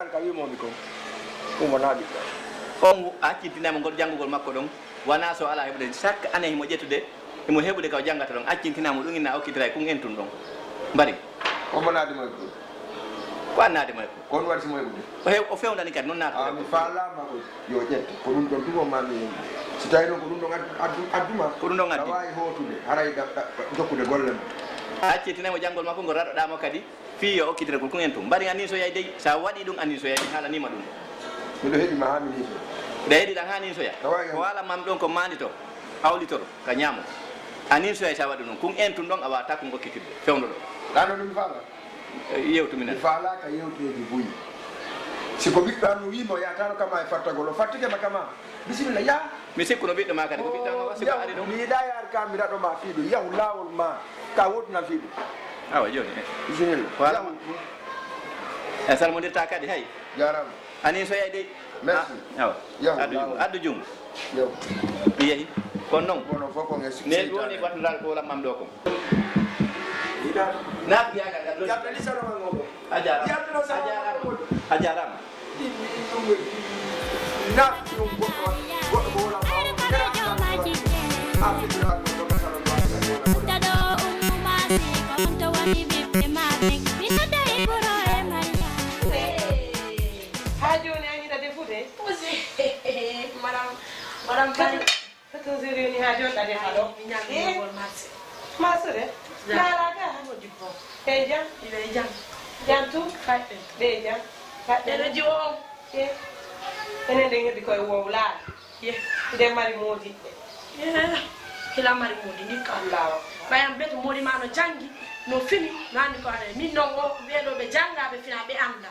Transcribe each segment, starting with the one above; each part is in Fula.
on accintinama ngol janngugol makko ɗon wona so ala heɓude chaque année himo ƴettude imo heɓude kaw janggata ɗon accintinama ɗum inna okkitira e kum entun ɗon mbari omo naade moy ko ko annade moy ko kon waɗi simo heɓude o fewndani kadi noon naata mi faalama yo ƴette ko ɗum ɗon dumo mami si tawi noon ko ɗum ɗon adduma ko ɗum ɗon addi wawi hotude haray jokkude golle ma accintinamo janngol makko ngo raɗoɗamo kadi fi yo okkitira ko kum entum mbari anni so yayi dey sa waɗi ɗum anni so yayi haalanima ɗum miɗo heeɗima ha mi niso ɗe heeɗiɗan ha nin soya ko wala mam ɗon ko mandi to awlitoro ka ñaamo anin soya sa waɗi ɗum kum entun ɗon a wawata kum okkitide fewndo ɗo ɗano ɗum faala yewtumina mi faalaka yewtuyeji buyi siko ɓiɗɗo an wimo yatano kama e fattagol o fattikema kama bisimilla ya mi sikku no ɓiɗɗo ma kadi ko ɓiɗɗo siko ari ɗum mi yiɗa yaar ka mi raɗoma fiiɗo yahu lawol ma ka woɗuna fiiɗo awa joni bisimilla wala e salmodirta kadi hay jarama anin so yayi dey merci awa addu jungo yew mi yeehi kono noon bono fof ko ne woni battuɗal ko lammam ɗo ko naat a jarama Madame Bari, c'est réuni à John d'aller à l'eau. Il y a un bon marché. Marché, la gare, il est jam. Jam tout, déjà. Le jour, et then they go over là. They marry Modi. Kila mari Modi, ni kala. Bayam beto Modi ma no jangi, no fini, nani ko ane. Min no go bedo be janga be fina be anda.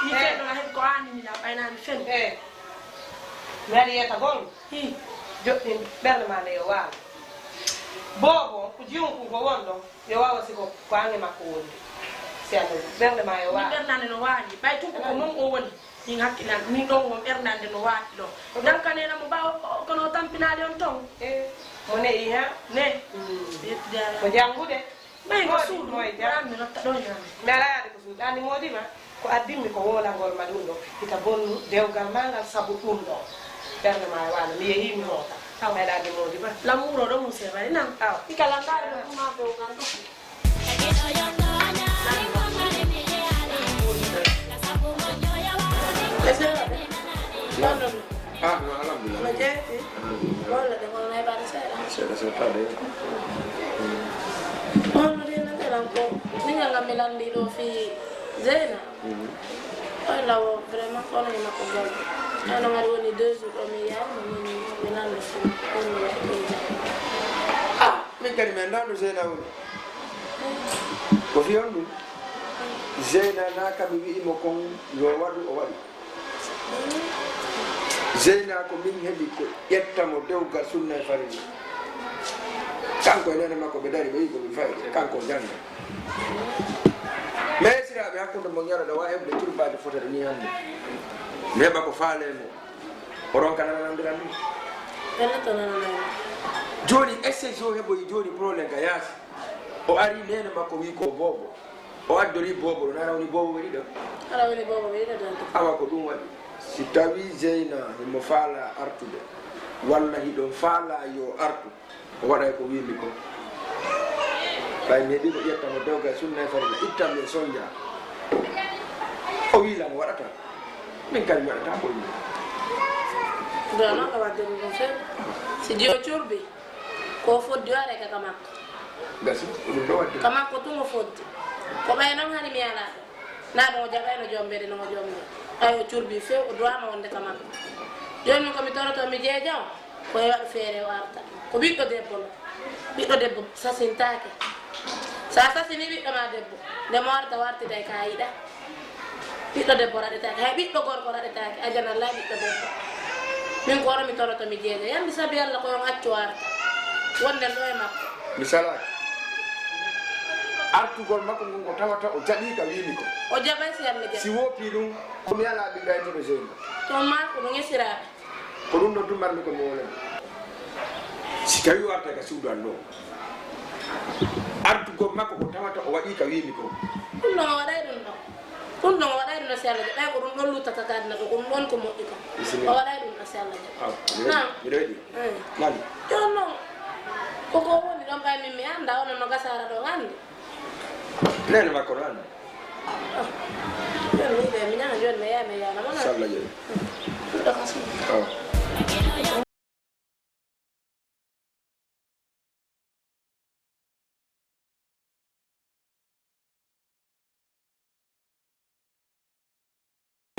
Ni kedo na heb ko ani ni la bayna ni fen. Marieta gol joɗɗin ɓerde ma nde yo wawa bobo ko jiwon ko wonɗo yo wawa siko ko ange makko wondi si anda ɓerde ma yo wawa ɓerdande no waali ɓay tun ko noon o woni min hakkilan min ɗon won ɓerdande no waali ɗo dankanena mo ɓawa kono tampinali on ton mo neyi ha ne ko janngude ɓay ko suudu mi rotta ɗo ñaami mi ala yaade ko suudu andi modima ko addinmi ko wolangol ma ɗum ɗo ita bonnu dewgal ma ngal saabu ɗum ɗo ɓerde ma wano mi yehimi hoota taw meɗade modi ba lamuro ɗo mum sevani nan aw ikalandare ɗo ɗuma fewgan ɗo alhamdulillah jeeti golle de gono heɓade seeɗa seeɗa ono rinateran ko minga ngam mi landi ɗo fi Zeyna oy lawo vraiment kono ni makko golle ano ngari woni 2 jours ɗo mi yaari mi landi fi ono waɗi min kadi mi annda no Zeyna woni ko fi on ɗum Zeyna na kam mi wi'imo kon yo waɗu o waɗi Zeyna ko min heɓi ko ƴettamo dewgal sunna e farine kanko e nene makko ɓe dari ɓe yi komi fayi kanko janga mais siraɓe hakkude mo ñaroɗa wawi heɓde turbaji fotere ni hannde mi heɓa ko faalemo o ronka nananandiran ɗum pelleto nananani joni essaye so heɓoyi joni probléme ka yaasi o ari nene makko wi ko bobo o addori bobo ɗo nana woni bobo ɓe ɗiɗo ala woni bobo ɓe ɗiɗo dan awa ko ɗum waɗi si tawi Zeyna himo faala artude walla hiɗon faala yo artu o waɗay ko wimi ko ɓay mi heeɓi ko ƴettamo dewgal sunna e farina ittam min soñdia o wiilamo waɗata min kadi mi waɗata ɓoyni ɗo noon ka wadde ɗum few si dio curbi ko foddi o areka ka makko gasi ko ɗum ɗo wadde ka makko tun o foddi ko ɓay noon hani mi alaɗo naɗo o jaɓayno jombede no o jombe ayo curbi few o duwama wonde ka makko joni min komi toroto mi jeejaw koye waɗa feere o arta ko ɓiɗɗo debbo no ɓiɗɗo debbo sasintake sa sasini ɓiɗɗo ma debbo nde mo warta wartida e ka yiɗa ɓiɗɗo debbo raɗetake hay ɓiɗɗo gorko raɗetake ajanalla ɓiɗɗo debbo min ko oɗo mi toroto mi jeeja yambi saabi Allah koyon accu arta wonden ɗo e makko mi salaki artugol makko ngon ko tawata o jaɓi ka wimi ko o jaɓay si Allah jaɓi si wopi ɗum komi ala ɓiggaytoɗo Zeyna to ma ko ɗum esiraɓe ko ɗum ɗo dumarmi ko mi wolani si tawi warta ka suudu an ɗo artugol makko ko tawata o waɗi ka wimi ko ɗum ɗon o waɗay ɗum ɗon kun no waɗay ɗum no sella je ɓay ko ɗum ɗon luttatataadina ko ɗum ɗon ko moƴƴi ko o waɗay ɗum no sella je miɗo yiɗi nani jon noon koko woni ɗon ɓay min mi annda ono no gasara ɗon anndi nene makko ɗo anndi joni wiɓe mi ñana joni mi yaha mi yanama salla jeyi ɗo ka suuɗi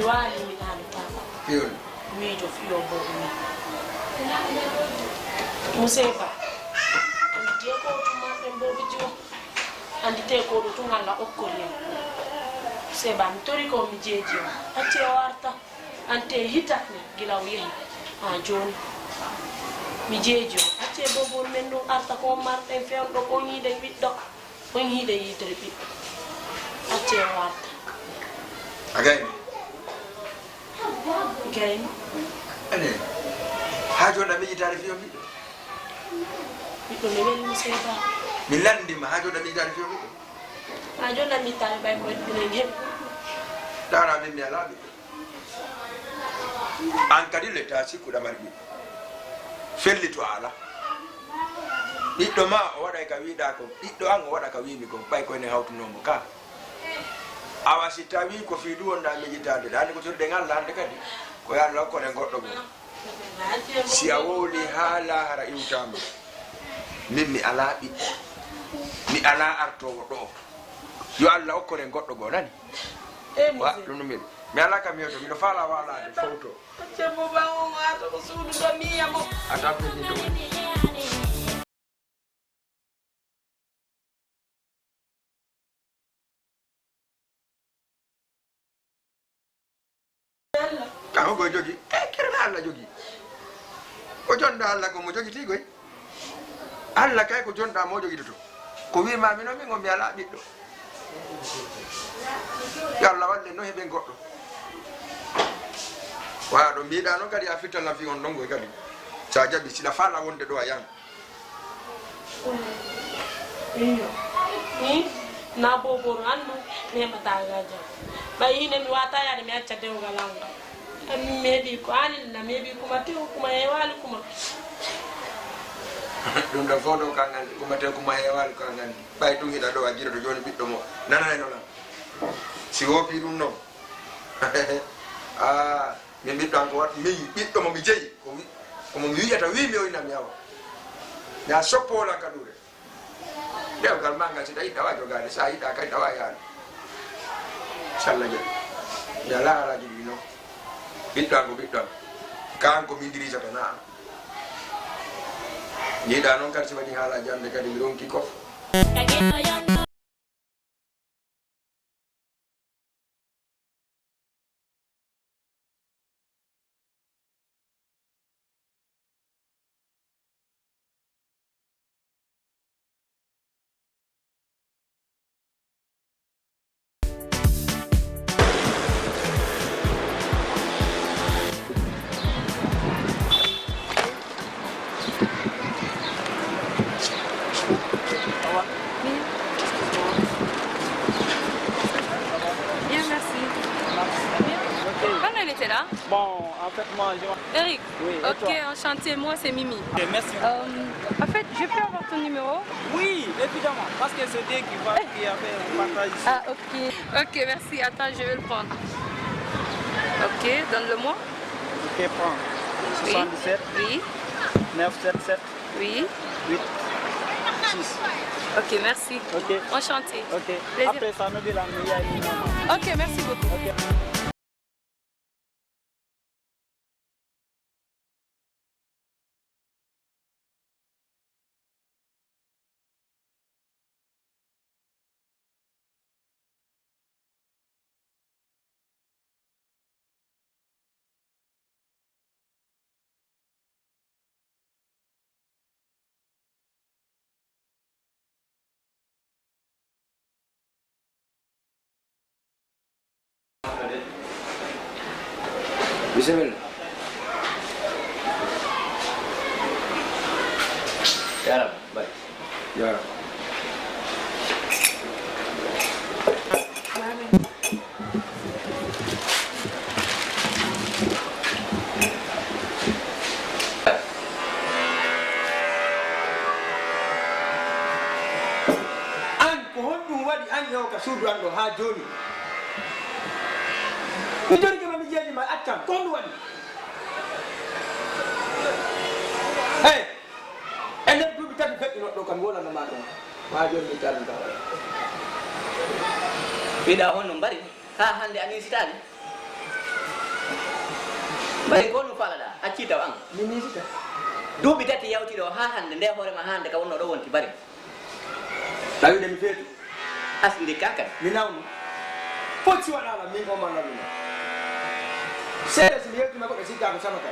wali mi nani papa fiyon miijo fiyo boɗo mi museba andi te ko tumaɓe mboɓe jo andi te ko ɗo tun allah okkori en seba mi tori ko mi jeeji o acce o arta ante hitatne gila o yehi ha joni mi jeeji o acce bobol men ɗum arta ko marɗen fewɗo kon hiide ɓiɗɗo kon hiide yitere ɓiɗɗo acce o arta a gayni gayni ane ha joni a miƴitade fiyo ɓiɗɗo ɓiɗɗo mi welmi seba mi landima ha joni a miƴitade fiyo ɓiɗɗo ha joni a mittami ɓay ko waɗɗinen heɓi dara min mi ala ɓiɗɗo an kadi le ta sikkuɗamari ɓiɗɗo fellito ala ɓiɗɗo ma o waɗay ka wiɗa ko ɓiɗɗo an o waɗa ka wimi ko ɓay koyne hawtunomo ka awa si tawi ko fi ɗum wonɗa miƴitade ɗani ko torɗen allah hande kadi ko yo allah hokkone goɗɗo go si a wowli ha lahara iwtama min mi ala ɓiɗɗo mi ala artowo ɗo yo allah hokkone goɗɗo go nani wa ɗum no mbiɗa mi ala kam yewto miɗo faala walade fowto cembo bawomo arta ko suudu ɗo miyamo a tampini ɗo kanko koye jogui kerema allah jogui ko jonɗa allah ko mo joguiti koye allah kay ko jonɗa mo joguitoto ko wimami noon min o mi ala ɓiɗɗo yo allah walle no heeɓe goɗɗo wa ɗo mbiɗa noon kadi a fittanam fi on ɗon koye kadi sa jaaɓi sina faala wonde ɗo a yan iyo na boboro andu mi heɓata gajam ɓay hine mi wata yaade mi acca dewgal anga mi heeɓi ko anina mi heeɓi kuma tew kuma hewali kuma ɗum ɗon fof ɗo ka gandi kuma tew kuma hewali ka gandi ɓay ɗum hiɗa ɗo a jiɗa to joni ɓiɗɗo mo nanayno lam si wopi ɗum noon a min ɓiɗɗo an ko wat min ɓiɗɗo momi jeeyi komo mi wiyata wimi o inami awa mi a soppowolan ka ɗure dewgal ma ngal siɗa yiɗɗa wa jogade sa yiɗɗa kadi ɗawa yaade sallah jeeɗi mi ala halaji ɗi noon ɓiɗɗo an ko ɓiɗɗo an kan ko min dirisata na an jiiɗa noon kadi si waɗi haalaji hande kadi mi ronki kof Bon, en fait, moi, Eric, oui, ok, enchanté, moi c'est Mimi. Ok, merci. En fait, je peux avoir ton numéro? Oui, évidemment, parce que c'est Dieu qui a fait un partage ici. Ah, ok. Ok, merci. Attends, je vais le prendre. Ok, donne-le-moi. Ok, prends. 77, Oui, 977, oui. 8, 6. Ok, merci. Ok. Enchanté. Ok. Plaisir. Après ça, nous allons nous y aller. Ok, merci beaucoup. Ok. bisimilla yaram bay jara joni mi joni kema mi jeeji ma accam ko ɗum waɗi hey e nder duuɓi tati feƴƴinoɗo ɗo kam wolanama ɗon ma joni mi calluta ɓiɗa honno mbari ha hande amin sitani mbari ko ɗum falaɗa acci taw an mi misita duuɓi tati yawtiɗo ha hande nde hoorema hande ka wonno ɗo wonti bari ɗawide mi feetu asdi kakan mi nawnu fof si waɗala min ko mannaluma seeɗa somi yewtima goɗɗo sikka ko samaka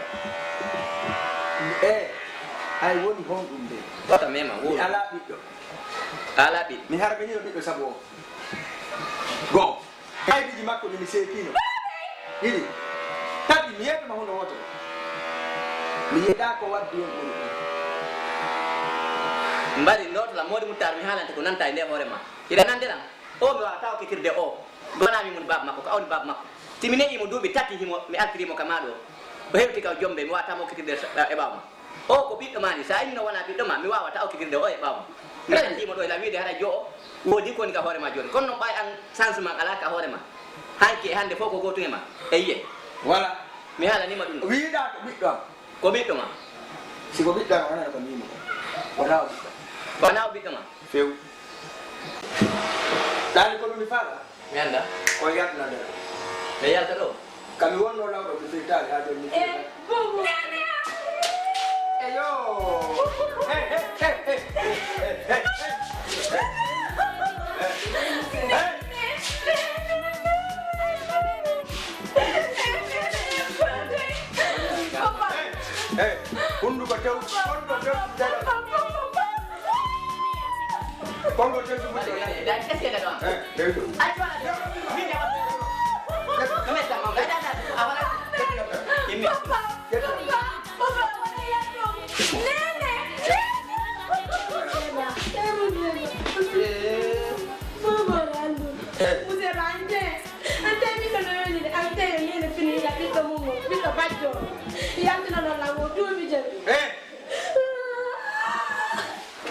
ay woni honɗum nde wata mema mi wo ala ɓiɗɗo ala ɓiɗ mi harɓenino ɓiɗɗo sabu o goo kaydiji makko ɗi mi seekino ɗiɗi tati mi yettuma hunde woto mi yiɗa ko waddi on ɓuri mbari ndotola modi muttar mi haalante ko nanta e nde hoorema ila nandeɗam o mi wawa taw ketirde o gonami mum baba makko ko awni baba makko timi neƴimo duuɓi tati himo mi altirimo ka maɗo o hewti kaw jombe mi wawatamo ketirde e ɓawma o ko ɓiɗɗo ma ni sa inni no wona ɓiɗɗo ma mi wawata o ketirde o e ɓawma mi andimo ɗo ila wiide haɗa jo o woodi koni ka hoorema joni kono noon ɓay an changement ala ka hoorema hanki e hande fof ko gotum e ma e yiye voilà mi haalanima ɗum ɗo wiiɗa ko ɓiɗɗo am ko ɓiɗɗo ma siko ɓiɗɗo am onana ko mimo ko wona o ɓiɗɗo wona o ɓiɗɗo ma few ɗani komi mi faala mi anda on yaltanadera mi yalta ɗo kami wonno lawɗo mi feytali ha joni Bobo. eyo hunduko tew konko tew konko tew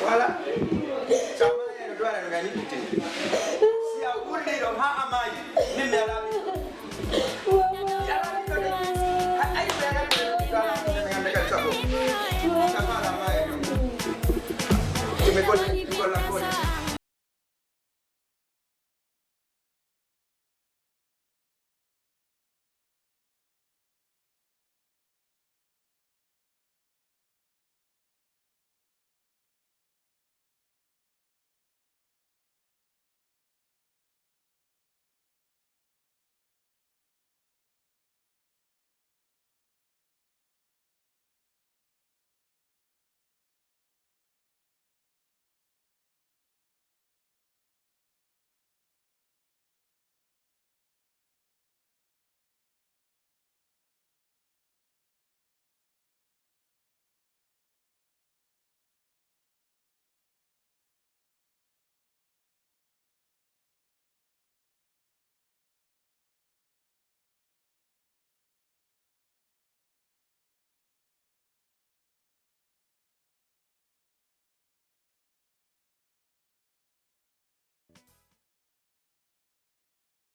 voilà sama ene dwara no gani putin si a wulli ɗon ha amaji min mi alaɓi ay mi alaɓi gande kadi sabo samala ma e ɗum